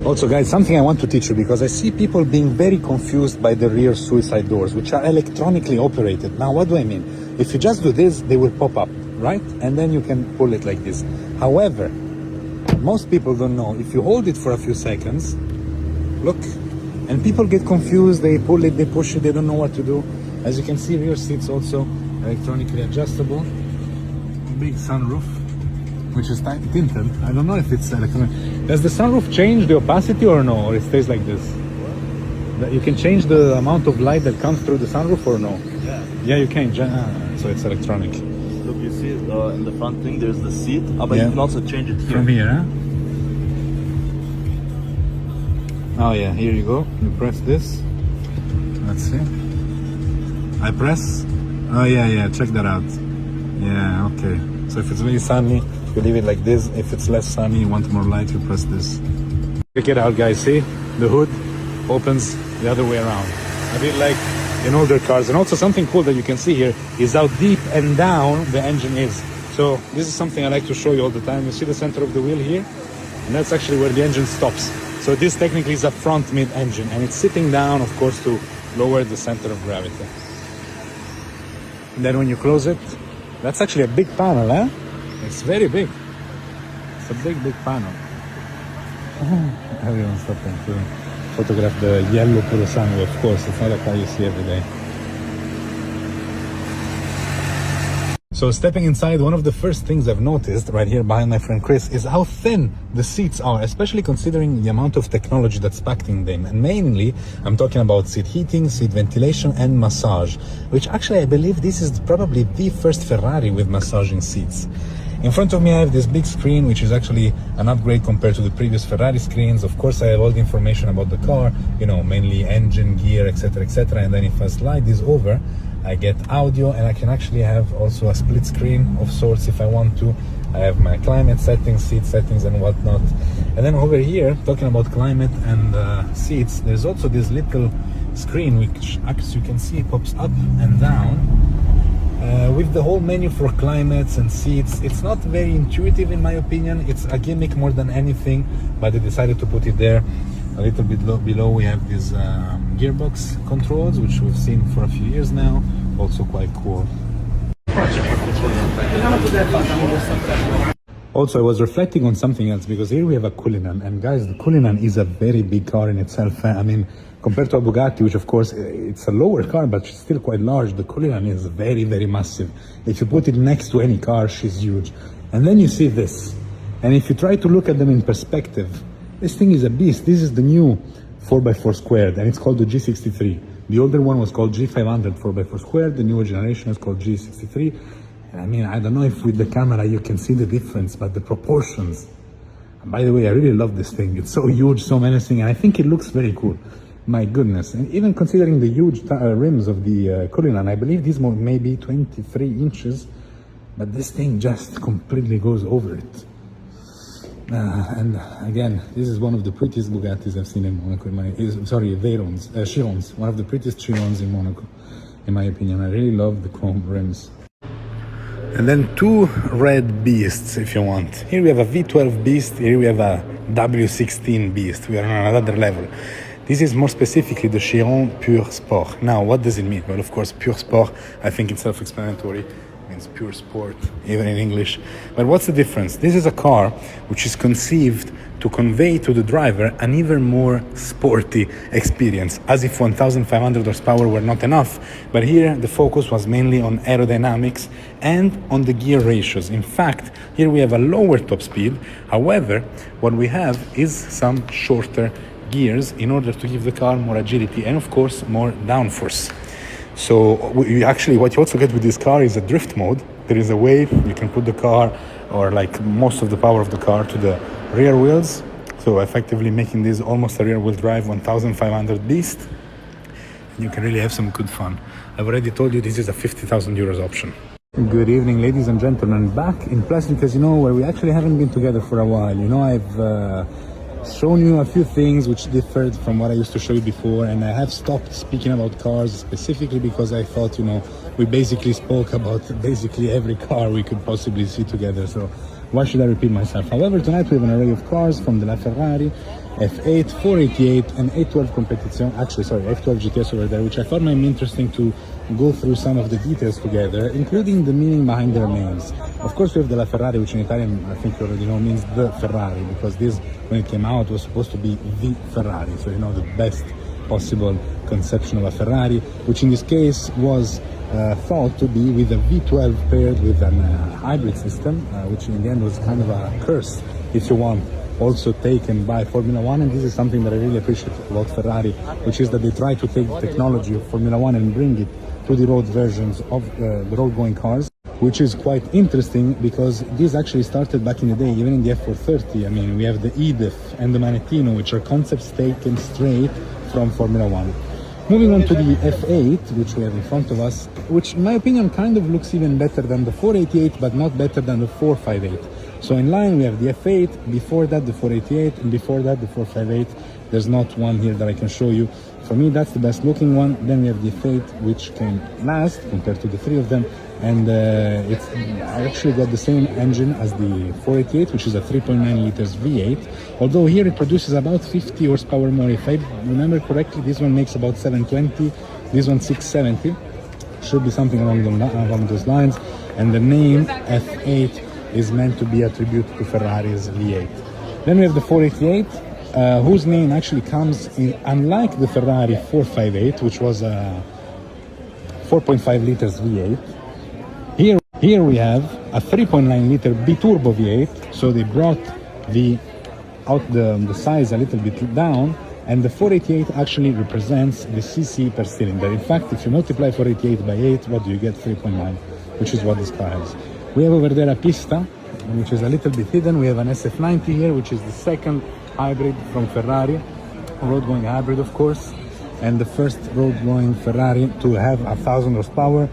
Also guys, something I want to teach you, because I see people being very confused by the rear suicide doors, which are electronically operated. Now what do I mean? If you just do this, they will pop up, right? And then you can pull it like this. However, most people don't know, if you hold it for a few seconds, look, and people get confused, they pull it, they push it, they don't know what to do. As you can see, rear seats also electronically adjustable. Big sunroof, which is tinted. I don't know if it's electronic. Does the sunroof change the opacity or no, or it stays like this? You can change the amount of light that comes through the sunroof or no? Yeah, you can. So it's electronic. Look, you see in the front thing, there's the seat, but you can also change it here. From here, huh? Oh yeah, here you go. You press this. Let's see. I press. Oh yeah, check that out. Yeah, okay. So if it's very sunny, you leave it like this. If it's less sunny, you want more light, you press this. Check it out, guys. See? The hood opens the other way around. A bit like in older cars. And also something cool that you can see here is how deep and down the engine is. So this is something I like to show you all the time. You see the center of the wheel here? And that's actually where the engine stops. So this technically is a front mid engine, and it's sitting down, of course, to lower the center of gravity. And then when you close it, that's actually a big panel, eh? It's very big. It's a big panel. Everyone's stopping to photograph the yellow puro sangue, of course. It's not a car you see every day. So stepping inside, one of the first things I've noticed right here behind my friend Chris is how thin the seats are, especially considering the amount of technology that's packed in them. And mainly, I'm talking about seat heating, seat ventilation, and massage, which actually I believe this is probably the first Ferrari with massaging seats. In front of me I have this big screen, which is actually an upgrade compared to the previous Ferrari screens. Of course I have all the information about the car, you know, mainly engine, gear, etc, etc. And then if I slide this over, I get audio, and I can actually have also a split screen of sorts if I want to. I have my climate settings, seat settings and whatnot. And then over here, talking about climate and seats, there's also this little screen which, as you can see, pops up and down with the whole menu for climates and seats. It's not very intuitive in my opinion. It's a gimmick more than anything, but they decided to put it there. A little bit below we have these gearbox controls, which we've seen for a few years now. Also quite cool. Also, I was reflecting on something else, because here we have a Cullinan, and guys, the Cullinan is a very big car in itself. I mean, compared to a Bugatti, which of course it's a lower car, but she's still quite large, the Cullinan is very, very massive. If you put it next to any car, she's huge. And then you see this, and if you try to look at them in perspective, this thing is a beast. This is the new 4x4 squared, and it's called the G63. The older one was called G500 4x4 squared. The newer generation is called G63. And I mean, I don't know if with the camera you can see the difference, but the proportions. And by the way, I really love this thing. It's so huge, so menacing, and I think it looks very cool. My goodness. And even considering the huge rims of the Cullinan, I believe these may be 23 inches, but this thing just completely goes over it. And again, this is one of the prettiest Bugattis I've seen in Monaco. Chirons, one of the prettiest Chirons in Monaco, in my opinion. I really love the chrome rims. And then two red beasts, if you want. Here we have a V12 beast. Here we have a W16 beast. We are on another level. This is more specifically the Chiron Pure Sport. Now, what does it mean? Well, of course, Pure Sport, I think it's self-explanatory. Means pure sport, even in English. But what's the difference? This is a car which is conceived to convey to the driver an even more sporty experience, as if 1,500 horsepower were not enough. But here the focus was mainly on aerodynamics and on the gear ratios. In fact, here we have a lower top speed. However, what we have is some shorter gears in order to give the car more agility and of course more downforce. So what you also get with this car is a drift mode. There is a way you can put the car, or like most of the power of the car, to the rear wheels. So effectively making this almost a rear wheel drive 1,500 beast. You can really have some good fun. I've already told you this is a 50,000 euros option. Good evening, ladies and gentlemen. Back in Plastic Casino, where we actually haven't been together for a while. You know, I've shown you a few things which differed from what I used to show you before, and I have stopped speaking about cars specifically because I thought, you know, we basically spoke about basically every car we could possibly see together, so why should I repeat myself? However, tonight we have an array of cars from the LaFerrari, F8, 488, and 812 competition. Actually, sorry, F12 GTS over there, which I found interesting to go through some of the details together, including the meaning behind their names. Of course, we have the La Ferrari, which in Italian, I think you already know, means the Ferrari, because this, when it came out, was supposed to be the Ferrari. So, you know, the best possible conception of a Ferrari, which in this case was thought to be with a V12 paired with a hybrid system, which in the end was kind of a curse, if you want, also taken by Formula One. And this is something that I really appreciate about Ferrari, which is that they try to take the technology of Formula One and bring it to the road versions of the road-going cars, which is quite interesting because this actually started back in the day, even in the F430. I mean, we have the Edith and the Manettino, which are concepts taken straight from Formula One. Moving on to the F8, which we have in front of us, which in my opinion kind of looks even better than the 488, but not better than the 458. So in line we have the F8, before that the 488, and before that the 458. There's not one here that I can show you. For me, that's the best looking one. Then we have the F8, which came last compared to the three of them. And it's actually got the same engine as the 488, which is a 3.9 liters V8. Although here it produces about 50 horsepower more. If I remember correctly, this one makes about 720, this one 670. Should be something along those lines. And the name F8 is meant to be a tribute to Ferrari's V8. Then we have the 488. Whose name actually comes in, unlike the Ferrari 458, which was a 4.5 liters V8. Here we have a 3.9 liter biturbo V8, so they brought the size a little bit down, and the 488 actually represents the cc per cylinder. In fact, if you multiply 488 by 8, what do you get? 3.9, which is what this car has. We have over there a Pista, which is a little bit hidden. We have an SF90 here, which is the second hybrid from Ferrari, road-going hybrid, of course, and the first road-going Ferrari to have 1,000 horsepower.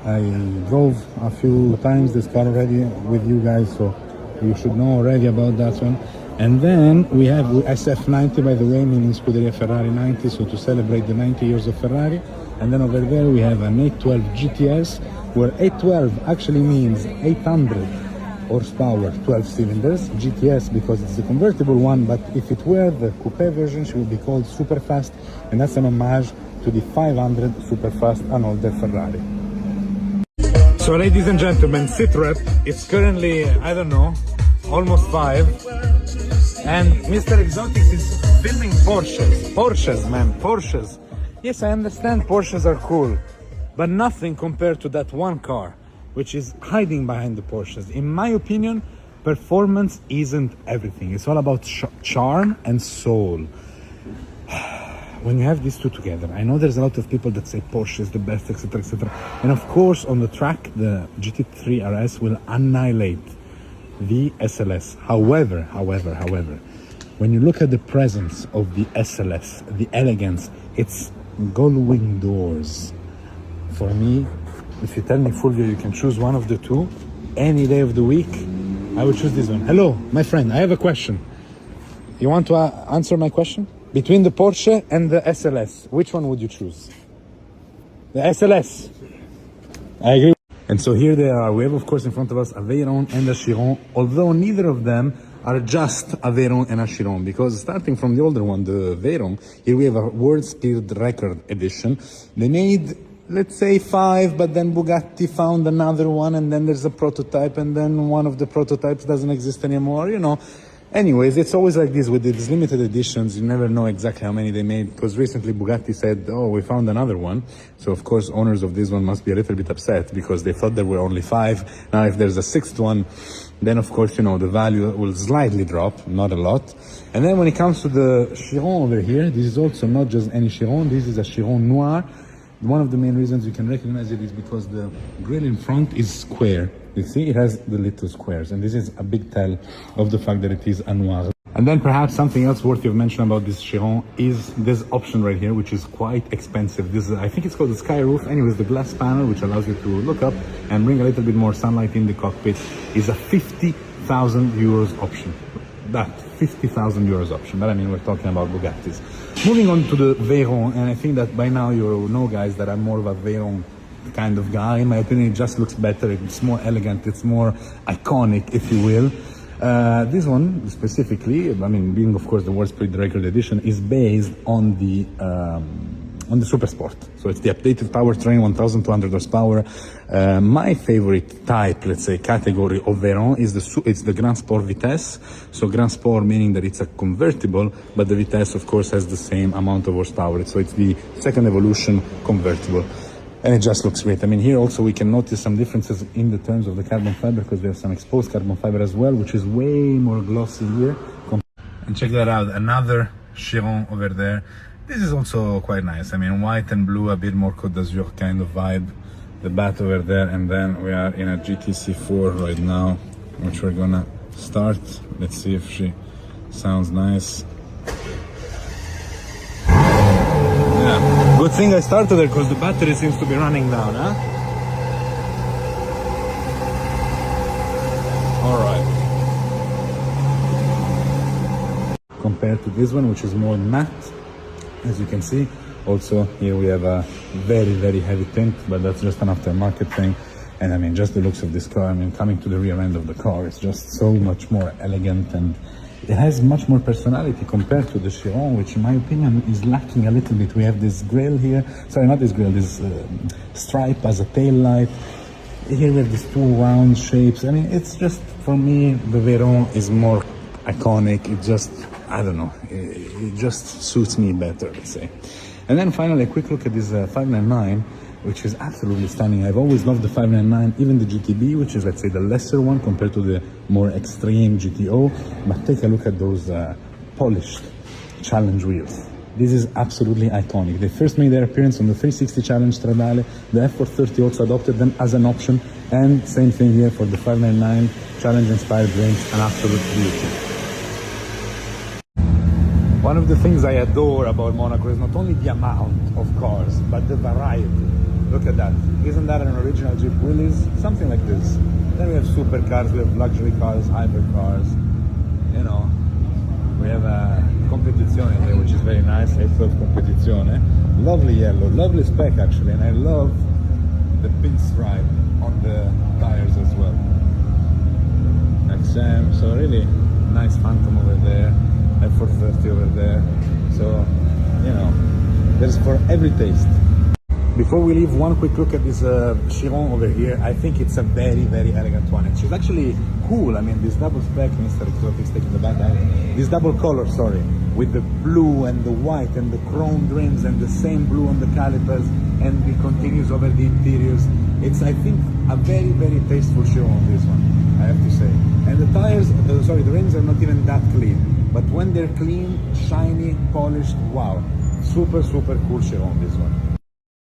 I drove a few times this car already with you guys, so you should know already about that one. And then we have SF90, by the way, meaning Scuderia Ferrari 90, so to celebrate the 90 years of Ferrari. And then over there we have an 812 GTS, where 812 actually means 800 horsepower, 12 cylinders. GTS because it's the convertible one, but if it were the coupe version, she would be called Superfast, and that's an homage to the 500 Superfast, an older Ferrari. So ladies and gentlemen, sit rep, it's currently, I don't know, almost 5, and Mr. Exotics is filming Porsches. Porsches, man, Porsches. Yes, I understand Porsches are cool, but nothing compared to that one car, which is hiding behind the Porsches. In my opinion, performance isn't everything. It's all about charm and soul. When you have these two together, I know there's a lot of people that say Porsche is the best, etc., etc. And of course, on the track, the GT3 RS will annihilate the SLS. However, when you look at the presence of the SLS, the elegance, it's gull-wing doors. For me, if you tell me, Fulvio, you can choose one of the two any day of the week, I would choose this one. Hello, my friend, I have a question. You want to answer my question? Between the Porsche and the SLS, which one would you choose? The SLS. I agree. And so here they are. We have, of course, in front of us a Veyron and a Chiron, although neither of them are just a Veyron and a Chiron, because starting from the older one, the Veyron, here we have a World Speed Record edition. They made, let's say, 5, but then Bugatti found another one, and then there's a prototype, and then one of the prototypes doesn't exist anymore, you know. Anyways, it's always like this with these limited editions. You never know exactly how many they made, because recently Bugatti said, oh, we found another one. So of course, owners of this one must be a little bit upset because they thought there were only 5. Now, if there's a 6th one, then of course, you know, the value will slightly drop, not a lot. And then when it comes to the Chiron over here, this is also not just any Chiron. This is a Chiron Noir. One of the main reasons you can recognize it is because the grille in front is square. You see, it has the little squares, and this is a big tell of the fact that it is a noir. And then perhaps something else worthy of mention about this Chiron is this option right here, which is quite expensive. This is, I think it's called the sky roof. Anyways, the glass panel, which allows you to look up and bring a little bit more sunlight in the cockpit, is a 50,000 euros option. That 50,000 euros option. But I mean, we're talking about Bugattis. Moving on to the Veyron, and I think that by now you know, guys, that I'm more of a Veyron kind of guy. In my opinion, it just looks better. It's more elegant. It's more iconic, if you will. This one specifically, I mean, being of course the World Speed Record Edition, is based on the Super Sport. So it's the updated powertrain, 1,200 horsepower. My favorite type, let's say, category of Veyron is it's the Grand Sport Vitesse. So Grand Sport meaning that it's a convertible, but the Vitesse of course has the same amount of horsepower. So it's the second evolution convertible. And it just looks great. I mean, here also we can notice some differences in the terms of the carbon fiber, because there's some exposed carbon fiber as well, which is way more glossy here. And check that out, another Chiron over there. This is also quite nice. I mean, white and blue, a bit more Côte d'Azur kind of vibe. The bat over there, and then we are in a GTC4 right now, which we're gonna start. Let's see if she sounds nice. Yeah, good thing I started there because the battery seems to be running down, huh? All right. Compared to this one, which is more matte, as you can see. Also here we have a very heavy tint, but that's just an aftermarket thing. And I mean, just the looks of this car, I mean, coming to the rear end of the car, it's just so much more elegant, and it has much more personality compared to the Chiron, which in my opinion is lacking a little bit. We have this grille here, sorry, not this grille, this stripe as a tail light. Here we have these two round shapes. I mean, it's just, for me, the Veyron is more iconic. It just, I don't know, it just suits me better, let's say. And then finally, a quick look at this 599, which is absolutely stunning. I've always loved the 599, even the GTB, which is, let's say, the lesser one compared to the more extreme GTO. But take a look at those polished challenge wheels. This is absolutely iconic. They first made their appearance on the 360 Challenge Stradale. The F430 also adopted them as an option. And same thing here for the 599 Challenge-inspired rims, an absolute beauty. One of the things I adore about Monaco is not only the amount of cars, but the variety. Look at that. Isn't that an original Jeep Willys? Something like this. Then we have supercars, we have luxury cars, hypercars. You know, we have a competizione here, which is very nice. A12 competizione. Lovely yellow, lovely spec actually, and I love the pinstripe on the tires as well. XM, so really nice Phantom over there. F430 over there, so you know, there's for every taste. Before we leave, one quick look at this Chiron over here. I think it's a very elegant one, and she's actually cool. I mean, this double spec, Mr. Exotic's taking the back out. This double color, sorry, with the blue and the white and the chrome rims and the same blue on the calipers, and it continues over the interiors. It's, I think, a very tasteful Chiron, this one, I have to say. And the tires, sorry, the rims are not even that clean. But when they're clean, shiny, polished, wow. Super cool Chiron, this one.